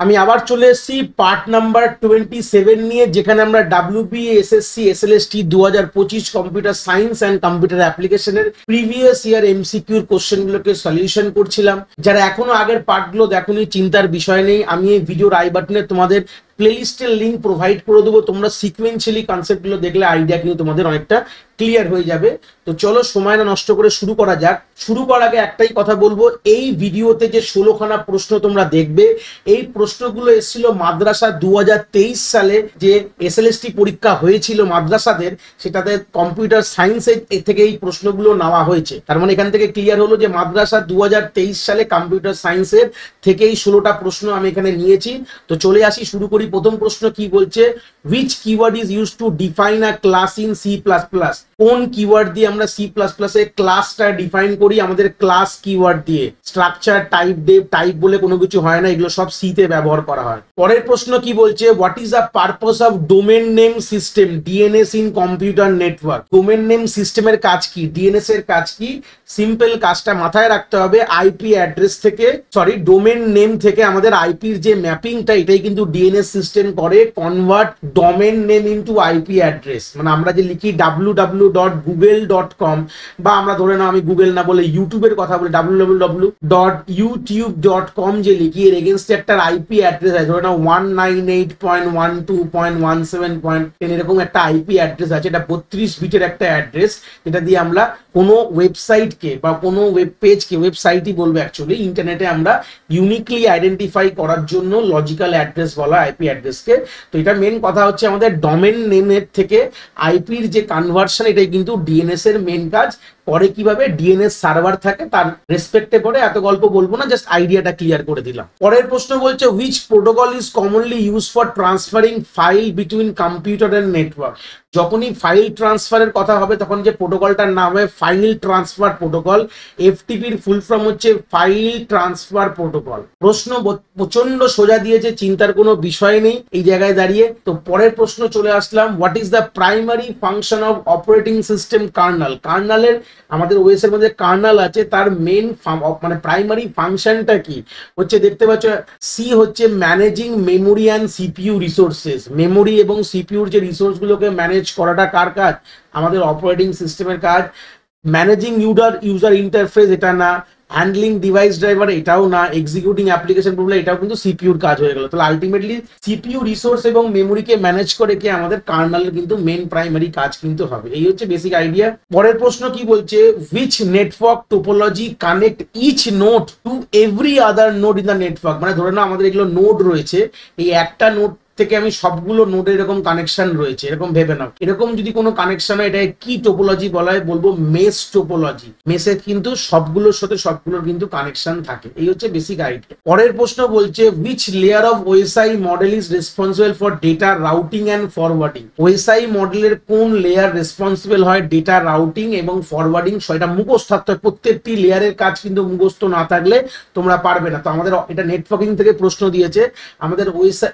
আমি আবার চলে এসেছি পার্ট নাম্বার 27 নিয়ে, যেখানে আমরা WB SSC SLST 2025 computer science and computer অ্যাপ্লিকেশনের প্রিভিয়াস ইয়ার এমসিকিউর কোশ্চেনগুলোকে সলিউশন করছিলাম। যারা এখনো আগের পার্টগুলো দেখোনি, চিন্তার বিষয় নেই, আমি এই ভিডিওর আই বাটনে তোমাদের প্লেলিস্টের লিঙ্ক প্রোভাইড করে দেবো। তোমরা সিকোয়েন্সিয়ালি কনসেপ্টগুলো দেখলে আইডিয়া কিন্তু তোমাদের অনেকটা ক্লিয়ার হয়ে যাবে। তো চলো সময় না নষ্ট করে শুরু করা যাক। শুরু করার আগে একটাই কথা বলবো, এই ভিডিওতে যে 16খানা প্রশ্ন তোমরা দেখবে, এই প্রশ্নগুলো এসেছিল মাদ্রাসা 2023 সালে যে এসএলএসটি পরীক্ষা হয়েছিল মাদ্রাসাদের, সেটাতে কম্পিউটার সায়েন্সের থেকে এই প্রশ্নগুলো নেওয়া হয়েছে। তার মানে এখান থেকে ক্লিয়ার হলো যে মাদ্রাসা 2023 সালে কম্পিউটার সায়েন্সের থেকেই 16টা প্রশ্ন আমি এখানে নিয়েছি। তো চলে আসি, শুরু করি। প্রথম প্রশ্ন কি বলছে, which keyword is used to define a class in C++? কোন কিওয়ার্ড দিয়ে আমরা C++ এ ক্লাসটা ডিফাইন করি? আমাদের ক্লাস কিওয়ার্ড দিয়ে। স্ট্রাকচার, টাইপ, ডেভ, টাইপ বলে কোনো কিছু হয় না, এগুলো সব সি তে ব্যবহার করা হয়। পরের প্রশ্ন কি বলছে, what is the purpose of domain name system DNS in computer network? Domain name সিস্টেমের কাজ কি? ডিএনএস এর কাজ কি? সিম্পল কাজটা মাথায় রাখতে হবে, আইপি অ্যাড্রেস থেকে, সরি ডোমেন নেম থেকে আমাদের আইপির যে ম্যাপিংটা, এটাই কিন্তু ডিএনএস সিস্টেম করে, convert domain name into IP address. মানে আমরা যে লিখি www.google.com, বা আমরা ধরে নাও, আমি গুগল না বলে ইউটিউবের কথা বলি, www.youtube.com যে লিখি, এর এগেনস্টে একটা আইপি অ্যাড্রেস আছে, ধরে নাও 198.1.2.17.10 এরকম একটা আইপি অ্যাড্রেস আছে। এটা 32 বিটের একটা অ্যাড্রেস, যেটা দিয়ে আমরা কোনো ওয়েবসাইটকে বা কোনো ওয়েব পেজকে, ওয়েবসাইটই বলবো অ্যাকচুয়ালি, ইন্টারনেটে আমরা ইউনিকলি আইডেন্টিফাই করার জন্য লজিক্যাল অ্যাড্রেস বলা আইপি অ্যাড্রেসকে। তো এটা মেন কথা হচ্ছে, আমাদের ডোমেন নেমের থেকে আইপির যে কনভার্সন, এটাই কিন্তু ডিএনএস এর মেন কাজ। পরে কিভাবে ডিএনএস সার্ভার থাকে তার রেসপেক্টে পড়ে, এত গল্প বলবো না, জাস্ট আইডিয়াটা ক্লিয়ার করে দিলাম। পরের প্রশ্ন বলছে, which protocol is commonly use for transferring file between computer and network? যখনই ফাইল ট্রান্সফারের কথা হবে, তখন যে প্রোটোকলটার নাম হয় ফাইল ট্রান্সফার প্রোটোকল। এফটিপির ফুল ফর্ম হচ্ছে ফাইল ট্রান্সফার প্রোটোকল। প্রশ্ন প্রচন্ড সোজা দিয়েছে, চিন্তার কোনো বিষয় নেই এই জায়গায় দাঁড়িয়ে। তো পরের প্রশ্ন চলে আসলাম, what is the primary function of operating system kernel? কার্নালের, আমাদের ওএস এর মধ্যে কার্নাল আছে, তার মেন মানে প্রাইমারি ফাংশনটা কি হচ্ছে? দেখতে পাচ্ছ, সি হচ্ছে managing memory and CPU resources. Memory এবং সিপিইউর যে রিসোর্স গুলোকে ম্যানেজ করাটা কার কাজ? আমাদের অপারেটিং সিস্টেমের কাজ। ম্যানেজিং ইউজার ইন্টারফেস, এটা না। হ্যান্ডলিং ডিভাইস ড্রাইভার, এটাও না। এক্সিকিউটিং অ্যাপ্লিকেশন প্রবলেম, এটাও কিন্তু সিপিইউর কাজ হয়ে গেল। তাহলে আলটিমেটলি সিপিইউ রিসোর্স এবং মেমোরিকে ম্যানেজ করে কে আমাদের কার্নালের কিন্তু মেন প্রাইমারি কাজ কিন্তু হবে। এই হচ্ছে বেসিক আইডিয়া। পরের প্রশ্ন কি বলছে, which network topology connect each node to every other node in the network? মানে ধরে নাও আমাদের এগুলো নোড রয়েছে, এই একটা নোড থেকে আমি সবগুলো নোডে এরকম কানেকশন রয়েছে, এরকম ভেবে নাও। এরকম যদি কোনো কানেকশন হয়, এটা কি টোপোলজি বলা হয়? বলবো মেশ টোপোলজি। মেশে কিন্তু সবগুলোর সাথে সবগুলোর কিন্তু কানেকশন থাকে। এই হচ্ছে বেসিক আইডিয়া। পরের প্রশ্ন বলছে, which layer of OSI model is responsible for data routing and forwarding? OSI মডেলের কোন লেয়ার রেসপন্সিবল হয় ডেটা রাউটিং এবং ফরওয়ার্ডিং? সেটা মুখস্থ থাকতে হয়। প্রত্যেকটি লেয়ারের কাজ কিন্তু মুখস্থ না থাকলে তোমরা পারবে না। তো আমাদের এটা নেটওয়ার্কিং থেকে প্রশ্ন দিয়েছে, আমাদের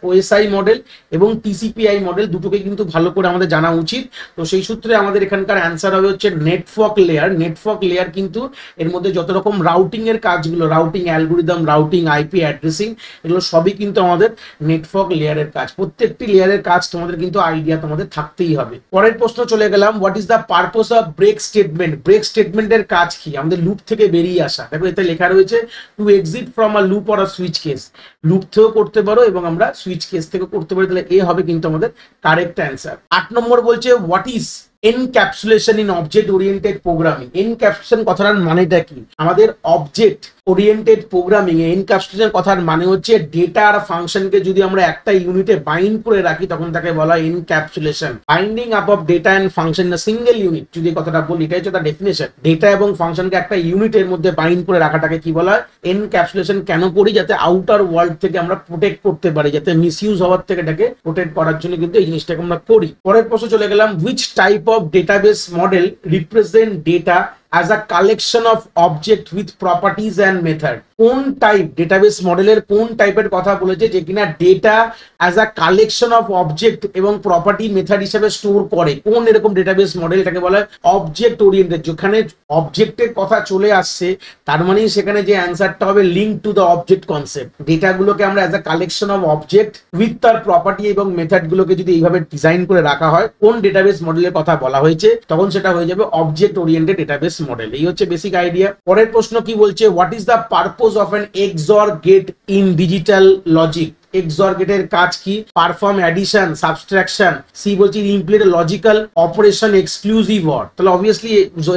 ওএসআই মডেল এবং টিসিপিআই মডেল দুটোকে কিন্তু ভালো করে আমাদের জানা উচিত। তো সেই সূত্রে আমাদের এখানকার অ্যান্সার হবে হচ্ছে নেটওয়ার্ক লেয়ার। নেটওয়ার্ক লেয়ার কিন্তু এর মধ্যে যত রকম রাউটিং এর কাজগুলো, routing algorithm, routing, IP addressing, এগুলো সবই কিন্তু আমাদের নেটওয়ার্ক লেয়ারের কাজ। প্রত্যেকটি লেয়ারের কাজ তোমাদের কিন্তু আইডিয়া তোমাদের থাকতেই হবে। পরের প্রশ্ন চলে গেলাম, what is the purpose of break statement? Break স্টেটমেন্টের কাজ কি? আমাদের লুপ থেকে বেরিয়ে আসা। দেখো এতে লেখা রয়েছে, to exit from a loop or a switch case. Loop থেকেও করতে পারো এবং আমরা সুইচ কেস থেকে করতে পারি, তাহলে এ হবে কিন্তু আমাদের কারেক্ট অ্যান্সার। 8 নম্বর বলছে, what is encapsulation in object oriented programming? Encapsulation কথাটার মানেটা কি? আমাদের অবজেক্ট ওরিয়েন্টেড প্রোগ্রামিং এ এনক্যাপসুলেশন কথার মানে হচ্ছে ডেটা আর ফাংশনকে যদি আমরা একটা ইউনিটে বাইন্ড করে রাখি, তখন তাকে বলা হয় encapsulation. Binding up of data and function in a single unit, যদি কথাটা বলি, এটা হচ্ছে তার ডেফিনেশন। ডেটা এবং ফাংশনকে একটা ইউনিটের মধ্যে বাইন্ড করে রাখাটাকে কি বলা হয়? এনক্যাপসুলেশন। কেন করি? যাতে আউটার ওয়ার্ল্ড থেকে আমরা প্রোটেক্ট করতে পারি, যাতে মিসইউজ হওয়ার থেকে এটাকে প্রোটেক্ট করার জন্য কিন্তু এই জিনিসটাকে আমরা করি। পরের প্রশ্ন চলে গেলাম, which type of database model represent data as a collection of objects with properties and method? কোন টাইপ ডেটাবেস মডেলের কোন টাইপের কথা বলেছে যে কিনা data as a collection of object এবং প্রপার্টি মেথড হিসেবে স্টোর করে, কোন এরকম ডেটাবেস মডেল, এটাকে বলা হয় অবজেক্ট ওরিয়েন্টেড। যেখানে অবজেক্টের কথা চলে আসছে তার মানে সেখানে যে অ্যান্সারটা হবে link to the object concept. ডেটাগুলোকে আমরা as a collection of object with তার প্রপার্টি এবং মেথড গুলোকে যদি এইভাবে ডিজাইন করে রাখা হয়, কোন ডেটাবেস মডেলের কথা বলা হয়েছে, তখন সেটা হয়ে যাবে অবজেক্ট ওরিয়েন্টেড ডেটাবেস মডেল। এই হচ্ছে বেসিক আইডিয়া। পরের প্রশ্ন কি বলছে, what is the purpose of an XOR get in digital logic. XOR গেটের কাজ কি? Perform addition, subtraction. সি বলছি ইমপ্লিট লজিক্যাল অপারেশন এক্সক্লুসিভ অর। তাহলে অবভিয়াসলি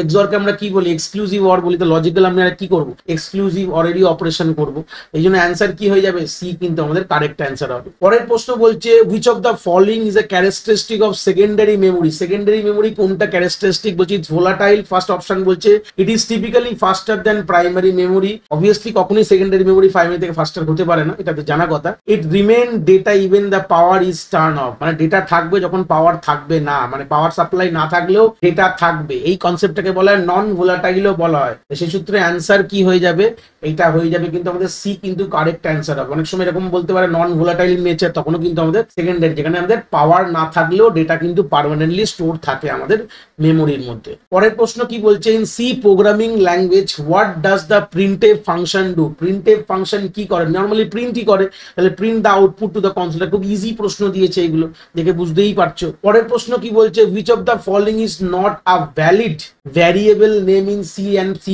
XOR কে আমরা কি বলি? এক্সক্লুসিভ অর বলি। তো লজিক্যাল আমরা কি করব? এক্সক্লুসিভ অরেরই অপারেশন করব। এই জন্য অ্যান্সার কি হয়ে যাবে? সি কিন্তু আমাদের কারেক্ট অ্যান্সার হবে। পরের প্রশ্ন বলছে, which of the following is a characteristic of secondary memory. Secondary memory কোনটা ক্যারেক্টারিস্টিক? বলছি ইটস ভোলাটাইল। ফার্স্ট অপশন বলছে it is typically faster than primary memory. Obviously কখনোই সেকেন্ডারি মেমোরি প্রাইমারি থেকে ফাস্টার হতে পারে না, এটা তো জানা কথা। It remain data even the power is turn off, মানে ডেটা থাকবে যখন পাওয়ার থাকবে না, মানে পাওয়ার সাপ্লাই না থাকলেও ডেটা থাকবে। এই কনসেপ্টটাকে বলা হয় নন ভোলাটাইলও বলা হয়। সেই সূত্রে অ্যান্সার কি হয়ে যাবে? এটা হয়ে যাবে কিন্তু আমাদের সি কিন্তু কারেক্ট অ্যান্সার হবে। অনেক সময় এরকম বলতে পারে নন ভোলাটাইল নেচার, তখনও কিন্তু আমাদের সেকেন্ডারি, যেখানে আমাদের পাওয়ার না থাকলেও ডেটা কিন্তু পার্মানেন্টলি স্টোর থাকে আমাদের মেমোরির মধ্যে। পরের প্রশ্ন কি বলছে, in C programming language what does the printf function do. Printf function কি করে? নর্মালি প্রিন্টই করে। তাহলে print the output to the console. খুব ইজি প্রশ্ন দিয়েছে, এগুলো দেখে বুঝতেই পারছো। পরের প্রশ্ন কি বলছে, which of the following is not a valid variable name in C and C++।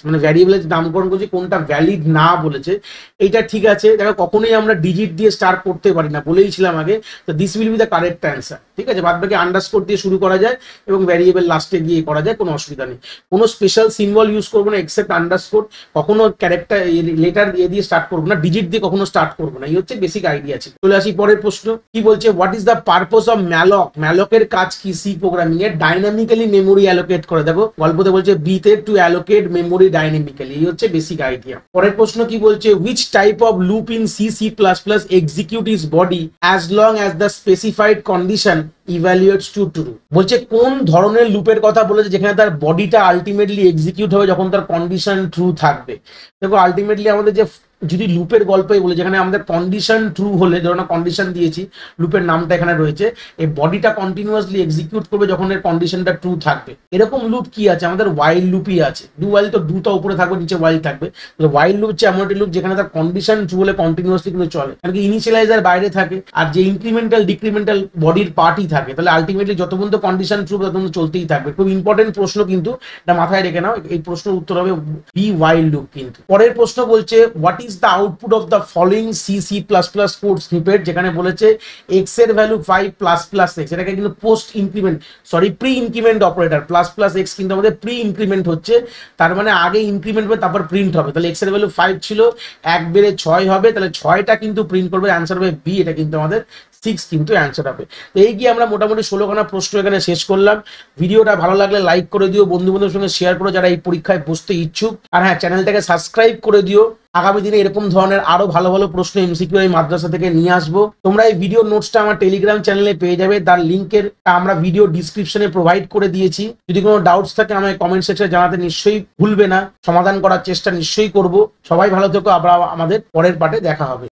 মানে ভ্যারিয়েবলের নামকরণ করছে, কোনটা ভ্যালিড না বলেছে। এইটা ঠিক আছে, দেখো কখনোই আমরা ডিজিট দিয়ে স্টার্ট করতে পারি না, বলেইছিলাম আগে। তো this will be the correct answer. ঠিক আছে, বাদ বাকি আন্ডারস্কোর দিয়ে শুরু করা যায় এবং ভ্যারিয়েবল লাস্টে গিয়ে করা যায়, কোনো অসুবিধা নেই। কোনো স্পেশাল সিম্বল ইউজ করবো না এক্সেপ্ট আন্ডারস্কোর। কখনো ক্যারেক্টার লেটার দিয়ে স্টার্ট করবো না, ডিজিট দিয়ে কখনো স্টার্ট করবো না। এই হচ্ছে বেসিক আইডিয়া আছে। চলে আসি পরের প্রশ্ন কি বলছে, what is the purpose of malloc. ম্যালকের কাজ কি? সি প্রোগ্রামিং এ ডাইনামিক্যালি মেমোরি অ্যালোকেট করে। দেখো গল্পতে বলছে বিতে টু অ্যালোকেট মেমোরি ডাইনামিক্যালি। এই হচ্ছে বেসিক আইডিয়া। পরের প্রশ্ন কি বলছে, which type of loop in C++ execute is body as long as the specified condition evaluates to true. বলছে কোন ধরনের লুপের কথা বলেছে যেখানে তার বডিটা আলটিমেটলি এক্সিকিউট হবে যখন তার কন্ডিশন ট্রু থাকবে। দেখো আলটিমেটলি আমাদের যে যদি লুপের গল্পই বলে যেখানে আমাদের কন্ডিশন ট্রু হলে, ধরো না কন্ডিশন দিয়েছি, লুপের নামটা এখানে রয়েছে, এই বডিটা কন্টিনিউয়াসলি এক্সিকিউট করবে যখন এর কন্ডিশনটা ট্রু থাকবে। এরকম লুপ কি আছে? আমাদের ওয়াইল লুপই আছে। ডু ওয়াইল তো ডুটা উপরে থাকবে, নিচে ওয়াইল থাকবে। ওয়াইল লুপ হচ্ছে এমন একটি লুপ যেখানে তার কন্ডিশন ট্রু হলে কন্টিনিউয়াসলি কিন্তু চলে, কারণ কি ইনিশিয়ালাইজার বাইরে থাকে আর যে ইনক্রিমেন্টাল ডিক্রিমেন্টাল বডির পার্টই থাকে। তাহলে আলটিমেটলি যত পর্যন্ত কন্ডিশন ট্রু তত পর্যন্ত চলতেই থাকবে। খুব ইম্পর্টেন্ট প্রশ্ন কিন্তু, এটা মাথায় রেখে নাও। এই প্রশ্নের উত্তর হবে বি ওয়াইল লুপ। কিন্তু পরের প্রশ্ন বলছে, what is the output of the following C++ code snippet. যেখানে বলেছে x এর ভ্যালু 5++x, এটাকে কিন্তু post increment pre increment operator. ++x কিন্তু আমাদের প্রি ইনক্রিমেন্ট হচ্ছে, তার মানে আগে ইনক্রিমেন্ট হবে তারপর প্রিন্ট হবে। তাহলে x এর ভ্যালু 5 ছিল, 1 বেড়ে 6 হবে, তাহলে 6টা কিন্তু প্রিন্ট করবে। অ্যান্সার হবে বি, এটা কিন্তু আমাদের 6 কিন্তু অ্যান্সার হবে। তো এই গিয়ে আমরা মোটামুটি 16খানা প্রশ্ন এখানে শেষ করলাম। ভিডিওটা ভালো লাগলে লাইক করে দিও, বন্ধু বান্ধবের সঙ্গে শেয়ার করো যারা এই পরীক্ষায় বসতে ইচ্ছুক। আর হ্যাঁ, চ্যানেলটাকে সাবস্ক্রাইব করে দিও। আগামী দিনে এরকম ধরনের আরো ভালো ভালো প্রশ্ন এমসিকিউ এই মাদ্রাসা থেকে নিয়ে আসবো। তোমরা এই ভিডিও নোটসটা আমার টেলিগ্রাম চ্যানেলে পেয়ে যাবে, তার লিঙ্কের আমরা ভিডিও ডিসক্রিপশনে প্রোভাইড করে দিয়েছি। যদি কোনো ডাউটস থাকে আমায় কমেন্ট সেকশনে জানাতে নিশ্চয়ই ভুলবে না, সমাধান করার চেষ্টা নিশ্চয়ই করব। সবাই ভালো থেকো, আবার আমাদের পরের পার্টে দেখা হবে।